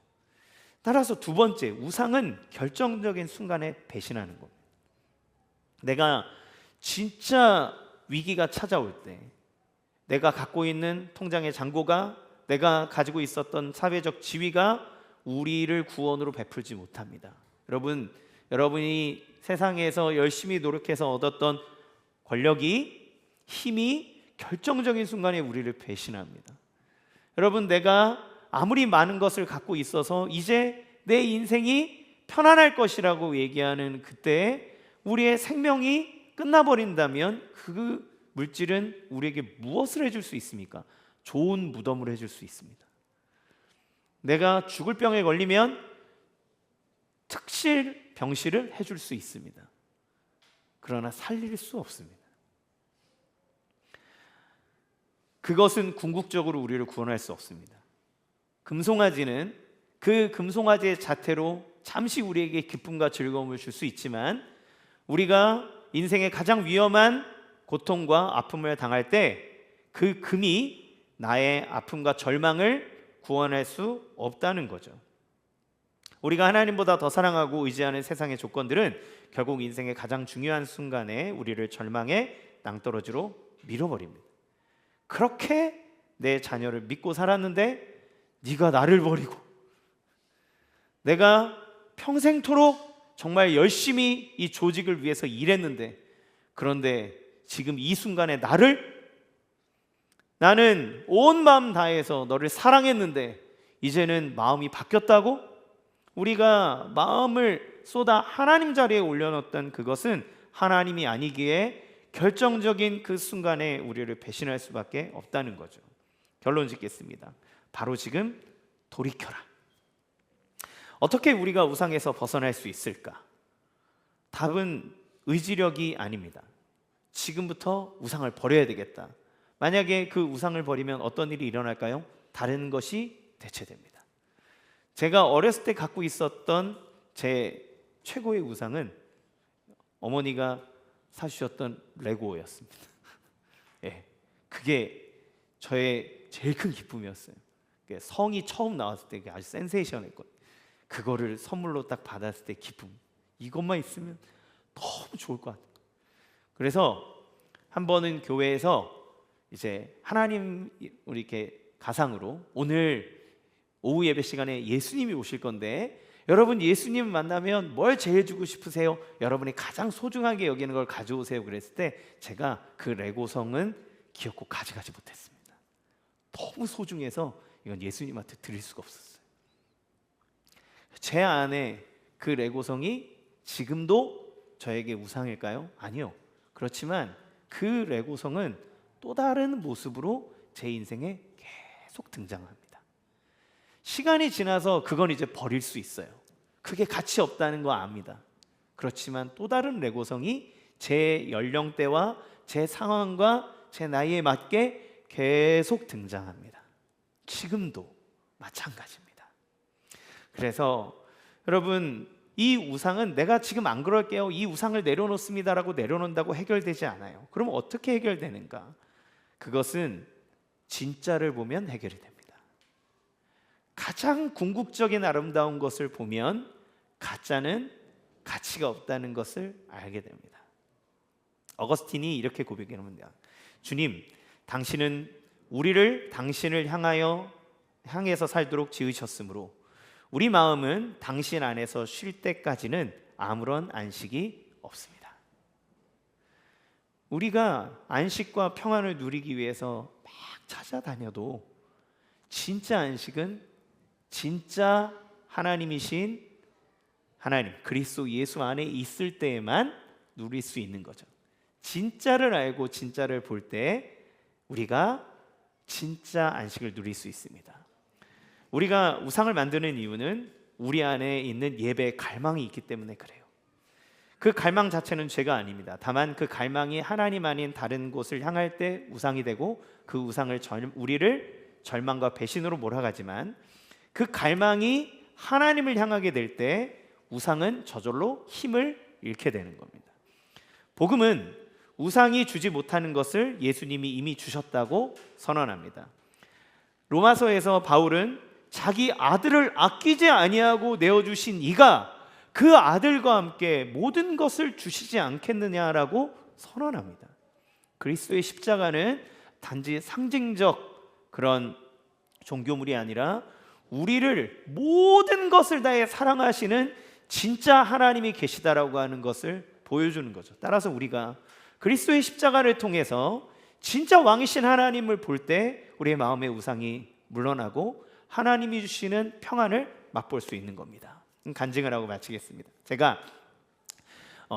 따라서 두 번째, 우상은 결정적인 순간에 배신하는 겁니다. 내가 진짜 위기가 찾아올 때, 내가 갖고 있는 통장의 잔고가, 내가 가지고 있었던 사회적 지위가 우리를 구원으로 베풀지 못합니다. 여러분이 세상에서 열심히 노력해서 얻었던 권력이, 힘이 결정적인 순간에 우리를 배신합니다. 여러분, 내가 아무리 많은 것을 갖고 있어서 이제 내 인생이 편안할 것이라고 얘기하는 그때 우리의 생명이 끝나버린다면 그 물질은 우리에게 무엇을 해줄 수 있습니까? 좋은 무덤을 해줄 수 있습니다. 내가 죽을 병에 걸리면 특실 병실을 해줄 수 있습니다. 그러나 살릴 수 없습니다. 그것은 궁극적으로 우리를 구원할 수 없습니다. 금송아지는 그 금송아지의 자태로 잠시 우리에게 기쁨과 즐거움을 줄 수 있지만, 우리가 인생의 가장 위험한 고통과 아픔을 당할 때 그 금이 나의 아픔과 절망을 구원할 수 없다는 거죠. 우리가 하나님보다 더 사랑하고 의지하는 세상의 조건들은 결국 인생의 가장 중요한 순간에 우리를 절망의 낭떠러지로 밀어버립니다. 그렇게 내 자녀를 믿고 살았는데 네가 나를 버리고, 내가 평생토록 정말 열심히 이 조직을 위해서 일했는데, 그런데 지금 이 순간에 나는 온 마음 다해서 너를 사랑했는데 이제는 마음이 바뀌었다고? 우리가 마음을 쏟아 하나님 자리에 올려놓던 그것은 하나님이 아니기에 결정적인 그 순간에 우리를 배신할 수밖에 없다는 거죠. 결론 짓겠습니다. 바로 지금 돌이켜라. 어떻게 우리가 우상에서 벗어날 수 있을까? 답은 의지력이 아닙니다. 지금부터 우상을 버려야 되겠다. 만약에 그 우상을 버리면 어떤 일이 일어날까요? 다른 것이 대체됩니다. 제가 어렸을 때 갖고 있었던 제 최고의 우상은 어머니가 사주셨던 레고였습니다. 예, 그게 저의 제일 큰 기쁨이었어요. 성이 처음 나왔을 때 아주 센세이션했거든요. 그거를 선물로 딱 받았을 때 기쁨, 이것만 있으면 너무 좋을 것 같아요. 그래서 한 번은 교회에서 이제 하나님 우리 이렇게 가상으로 오늘 오후 예배 시간에 예수님이 오실 건데 여러분 예수님 만나면 뭘 제일 주고 싶으세요? 여러분이 가장 소중하게 여기는 걸 가져오세요. 그랬을 때 제가 그 레고성은 기억고 가져가지 못했습니다. 너무 소중해서 이건 예수님한테 드릴 수가 없었어요. 제 안에 그 레고성이 지금도 저에게 우상일까요? 아니요. 그렇지만 그 레고성은 또 다른 모습으로 제 인생에 계속 등장합니다. 시간이 지나서 그건 이제 버릴 수 있어요. 그게 가치 없다는 거 압니다. 그렇지만 또 다른 레고성이 제 연령대와 제 상황과 제 나이에 맞게 계속 등장합니다. 지금도 마찬가지입니다. 그래서 여러분 이 우상은 내가 지금 안 그럴게요, 이 우상을 내려놓습니다라고 내려놓는다고 해결되지 않아요. 그럼 어떻게 해결되는가? 그것은 진짜를 보면 해결이 됩니다. 가장 궁극적인 아름다운 것을 보면 가짜는 가치가 없다는 것을 알게 됩니다. 어거스틴이 이렇게 고백합니다. 주님, 당신은 우리를 당신을 향해서 살도록 지으셨으므로 우리 마음은 당신 안에서 쉴 때까지는 아무런 안식이 없습니다. 우리가 안식과 평안을 누리기 위해서 막 찾아다녀도 진짜 안식은 진짜 하나님이신 하나님 그리스도 예수 안에 있을 때에만 누릴 수 있는 거죠. 진짜를 알고 진짜를 볼 때 우리가 진짜 안식을 누릴 수 있습니다. 우리가 우상을 만드는 이유는 우리 안에 있는 예배의 갈망이 있기 때문에 그래요. 그 갈망 자체는 죄가 아닙니다. 다만 그 갈망이 하나님 아닌 다른 곳을 향할 때 우상이 되고 그 우상을 우리를 절망과 배신으로 몰아가지만 그 갈망이 하나님을 향하게 될 때 우상은 저절로 힘을 잃게 되는 겁니다. 복음은 우상이 주지 못하는 것을 예수님이 이미 주셨다고 선언합니다. 로마서에서 바울은 자기 아들을 아끼지 아니하고 내어주신 이가 그 아들과 함께 모든 것을 주시지 않겠느냐라고 선언합니다. 그리스도의 십자가는 단지 상징적 그런 종교물이 아니라 우리를 모든 것을 다해 사랑하시는 진짜 하나님이 계시다라고 하는 것을 보여주는 거죠. 따라서 우리가 그리스도의 십자가를 통해서 진짜 왕이신 하나님을 볼 때 우리의 마음의 우상이 물러나고 하나님이 주시는 평안을 맛볼 수 있는 겁니다. 간증을 하고 마치겠습니다. 제가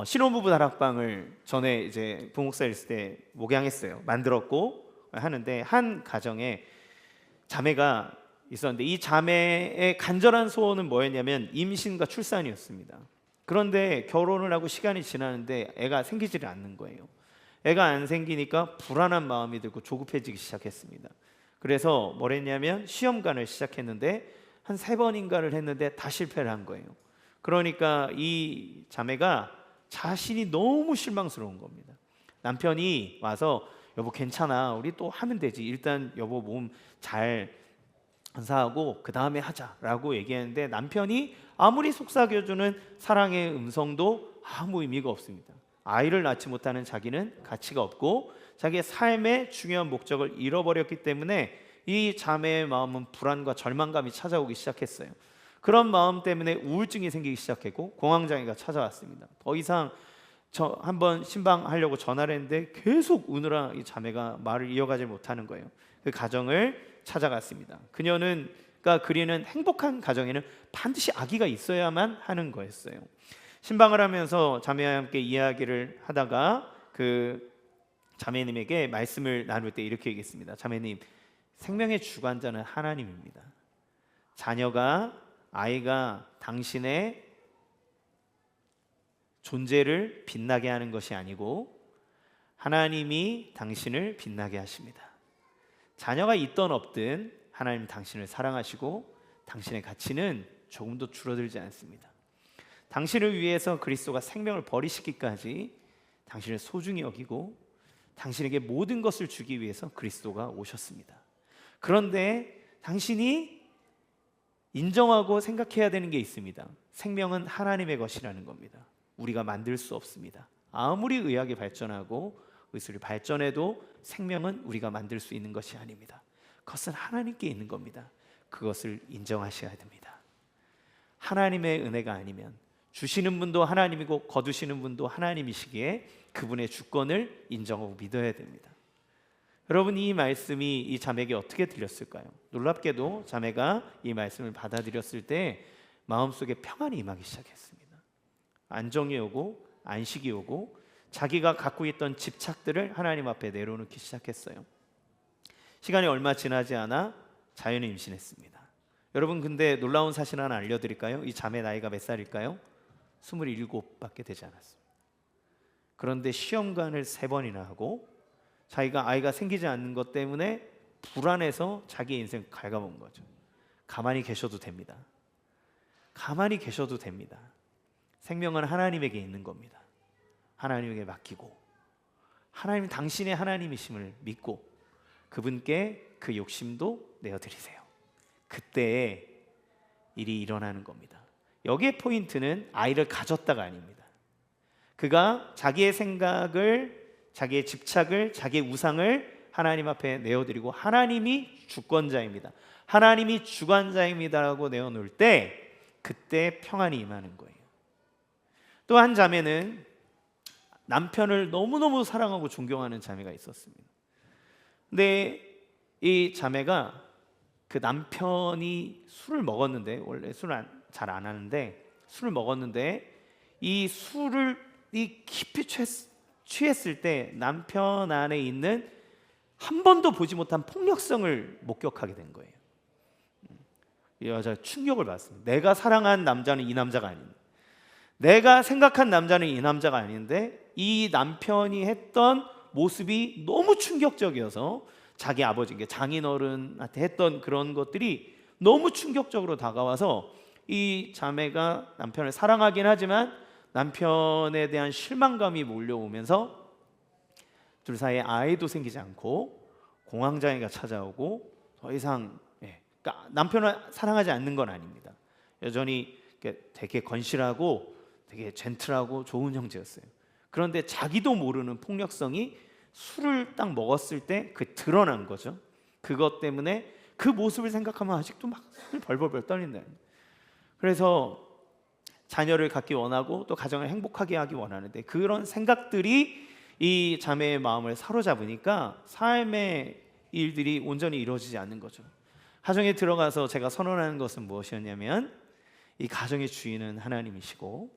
신혼부부 다락방을 전에 이제 부목사일 있을 때 목양했어요. 만들었고 하는데 한 가정에 자매가 있었는데 이 자매의 간절한 소원은 뭐였냐면 임신과 출산이었습니다. 그런데 결혼을 하고 시간이 지나는데 애가 생기지를 않는 거예요. 애가 안 생기니까 불안한 마음이 들고 조급해지기 시작했습니다. 그래서 뭘 했냐면 시험관을 시작했는데 한 3번인가를 했는데 다 실패를 한 거예요. 그러니까 이 자매가 자신이 너무 실망스러운 겁니다. 남편이 와서 여보 괜찮아, 우리 또 하면 되지, 일단 여보 몸 잘 안사하고 그 다음에 하자라고 얘기했는데 남편이 아무리 속삭여주는 사랑의 음성도 아무 의미가 없습니다. 아이를 낳지 못하는 자기는 가치가 없고 자기의 삶의 중요한 목적을 잃어버렸기 때문에 이 자매의 마음은 불안과 절망감이 찾아오기 시작했어요. 그런 마음 때문에 우울증이 생기기 시작했고 공황장애가 찾아왔습니다. 더 이상 저 한번 신방하려고 전화를 했는데 계속 우느라 이 자매가 말을 이어가지 못하는 거예요. 그 가정을 찾아갔습니다. 그녀가 그리는 행복한 가정에는 반드시 아기가 있어야만 하는 거였어요. 신방을 하면서 자매와 함께 이야기를 하다가 그 자매님에게 말씀을 나눌 때 이렇게 얘기했습니다. 자매님, 생명의 주관자는 하나님입니다. 아이가 당신의 존재를 빛나게 하는 것이 아니고 하나님이 당신을 빛나게 하십니다. 자녀가 있든 없든 하나님 당신을 사랑하시고 당신의 가치는 조금도 줄어들지 않습니다. 당신을 위해서 그리스도가 생명을 버리시기까지 당신을 소중히 여기고 당신에게 모든 것을 주기 위해서 그리스도가 오셨습니다. 그런데 당신이 인정하고 생각해야 되는 게 있습니다. 생명은 하나님의 것이라는 겁니다. 우리가 만들 수 없습니다. 아무리 의학이 발전하고 의술이 발전해도 생명은 우리가 만들 수 있는 것이 아닙니다. 그것은 하나님께 있는 겁니다. 그것을 인정하셔야 됩니다. 하나님의 은혜가 아니면 주시는 분도 하나님이고 거두시는 분도 하나님이시기에 그분의 주권을 인정하고 믿어야 됩니다. 여러분, 이 말씀이 이 자매에게 어떻게 들렸을까요? 놀랍게도 자매가 이 말씀을 받아들였을 때 마음속에 평안이 임하기 시작했습니다. 안정이 오고 안식이 오고 자기가 갖고 있던 집착들을 하나님 앞에 내려놓기 시작했어요. 시간이 얼마 지나지 않아 자연히 임신했습니다. 여러분, 근데 놀라운 사실 하나 알려드릴까요? 이 자매 나이가 몇 살일까요? 27밖에 되지 않았습니다. 그런데 시험관을 3번이나 하고 자기가 아이가 생기지 않는 것 때문에 불안해서 자기 인생 갉아먹은 거죠. 가만히 계셔도 됩니다. 가만히 계셔도 됩니다. 생명은 하나님에게 있는 겁니다. 하나님에게 맡기고 하나님, 당신의 하나님이심을 믿고 그분께 그 욕심도 내어드리세요. 그때에 일이 일어나는 겁니다. 여기에 포인트는 아이를 가졌다가 아닙니다. 그가 자기의 생각을, 자기의 집착을, 자기의 우상을 하나님 앞에 내어드리고 하나님이 주권자입니다, 하나님이 주관자입니다라고 내어놓을 때 그때 평안이 임하는 거예요. 또 한 자매는 남편을 너무너무 사랑하고 존경하는 자매가 있었습니다. 근데 이 자매가 그 남편이 술을 먹었는데, 원래 술을 잘 안 하는데 술을 먹었는데 이 술을 깊이 취했을 때 남편 안에 있는 한 번도 보지 못한 폭력성을 목격하게 된 거예요. 이 여자 충격을 받았습니다. 내가 사랑한 남자는 이 남자가 아닌데, 내가 생각한 남자는 이 남자가 아닌데 이 남편이 했던 모습이 너무 충격적이어서 자기 아버지, 장인어른한테 했던 그런 것들이 너무 충격적으로 다가와서 이 자매가 남편을 사랑하긴 하지만 남편에 대한 실망감이 몰려오면서 둘 사이에 아이도 생기지 않고 공황장애가 찾아오고 더 이상, 그러니까 남편을 사랑하지 않는 건 아닙니다. 여전히 되게 건실하고 되게 젠틀하고 좋은 형제였어요. 그런데 자기도 모르는 폭력성이 술을 딱 먹었을 때 드러난 거죠. 그것 때문에 그 모습을 생각하면 아직도 막 벌벌벌 떨린다. 그래서 자녀를 갖기 원하고 또 가정을 행복하게 하기 원하는데 그런 생각들이 이 자매의 마음을 사로잡으니까 삶의 일들이 온전히 이루어지지 않는 거죠. 가정에 들어가서 제가 선언하는 것은 무엇이었냐면, 이 가정의 주인은 하나님이시고,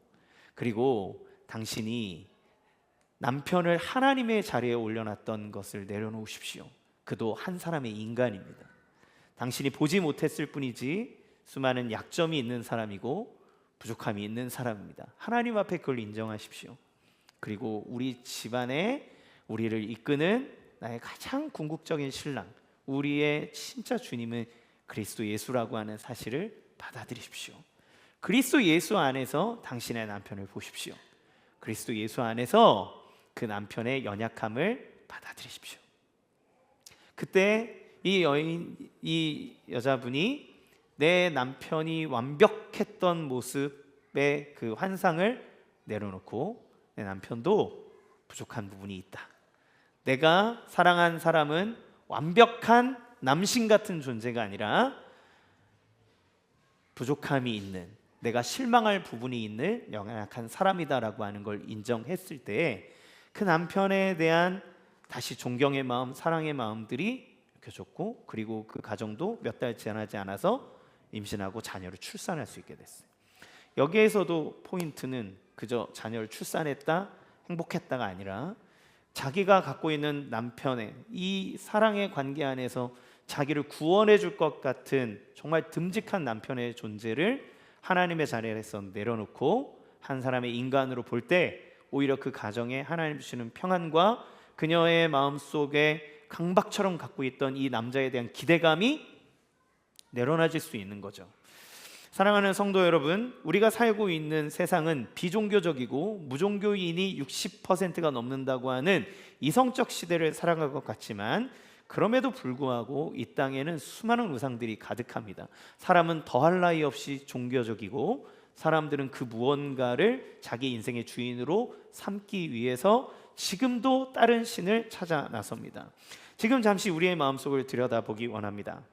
그리고 당신이 남편을 하나님의 자리에 올려놨던 것을 내려놓으십시오. 그도 한 사람의 인간입니다. 당신이 보지 못했을 뿐이지 수많은 약점이 있는 사람이고 부족함이 있는 사람입니다. 하나님 앞에 그걸 인정하십시오. 그리고 우리 집안에 우리를 이끄는 나의 가장 궁극적인 신랑, 우리의 진짜 주님은 그리스도 예수라고 하는 사실을 받아들이십시오. 그리스도 예수 안에서 당신의 남편을 보십시오. 그리스도 예수 안에서 그 남편의 연약함을 받아들이십시오. 그때 이 여자분이 내 남편이 완벽했던 모습의 그 환상을 내려놓고 내 남편도 부족한 부분이 있다. 내가 사랑한 사람은 완벽한 남신 같은 존재가 아니라 부족함이 있는, 내가 실망할 부분이 있는 연약한 사람이다라고 하는 걸 인정했을 때 그 남편에 대한 다시 존경의 마음, 사랑의 마음들이 켜졌고, 그리고 그 가정도 몇 달 지나지 않아서 임신하고 자녀를 출산할 수 있게 됐어요. 여기에서도 포인트는 그저 자녀를 출산했다, 행복했다가 아니라 자기가 갖고 있는 남편의 이 사랑의 관계 안에서 자기를 구원해 줄 것 같은 정말 듬직한 남편의 존재를 하나님의 자리에서 내려놓고 한 사람의 인간으로 볼 때 오히려 그 가정에 하나님 주시는 평안과 그녀의 마음속에 강박처럼 갖고 있던 이 남자에 대한 기대감이 내려놔질 수 있는 거죠. 사랑하는 성도 여러분, 우리가 살고 있는 세상은 비종교적이고 무종교인이 60%가 넘는다고 하는 이성적 시대를 살아갈 것 같지만 그럼에도 불구하고 이 땅에는 수많은 우상들이 가득합니다. 사람은 더할 나위 없이 종교적이고 사람들은 그 무언가를 자기 인생의 주인으로 삼기 위해서 지금도 다른 신을 찾아 나섭니다. 지금 잠시 우리의 마음속을 들여다보기 원합니다.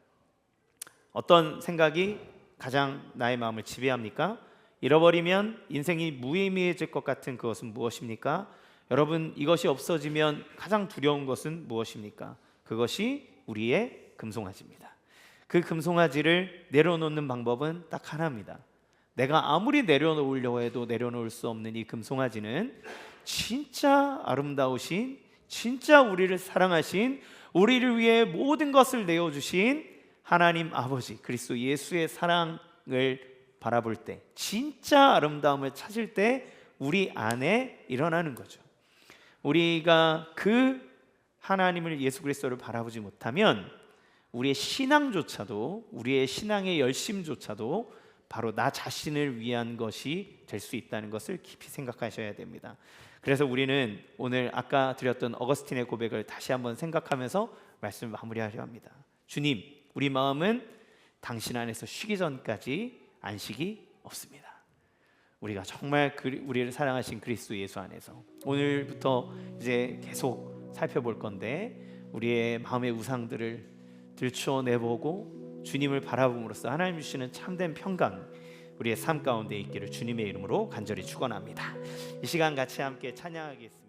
어떤 생각이 가장 나의 마음을 지배합니까? 잃어버리면 인생이 무의미해질 것 같은 그것은 무엇입니까? 여러분, 이것이 없어지면 가장 두려운 것은 무엇입니까? 그것이 우리의 금송아지입니다. 그 금송아지를 내려놓는 방법은 딱 하나입니다. 내가 아무리 내려놓으려고 해도 내려놓을 수 없는 이 금송아지는 진짜 아름다우신, 진짜 우리를 사랑하신, 우리를 위해 모든 것을 내어주신 하나님 아버지 그리스도 예수의 사랑을 바라볼 때, 진짜 아름다움을 찾을 때 우리 안에 일어나는 거죠. 우리가 그 하나님을, 예수 그리스도를 바라보지 못하면 우리의 신앙조차도, 우리의 신앙의 열심조차도 바로 나 자신을 위한 것이 될 수 있다는 것을 깊이 생각하셔야 됩니다. 그래서 우리는 오늘 아까 드렸던 어거스틴의 고백을 다시 한번 생각하면서 말씀을 마무리하려 합니다. 주님, 우리 마음은 당신 안에서 쉬기 전까지 안식이 없습니다. 우리가 정말 우리를 사랑하신 그리스도 예수 안에서 오늘부터 이제 계속 살펴볼 건데, 우리의 마음의 우상들을 들추어내보고 주님을 바라봄으로써 하나님 주시는 참된 평강 우리의 삶 가운데 있기를 주님의 이름으로 간절히 축원합니다. 이 시간 같이 함께 찬양하겠습니다.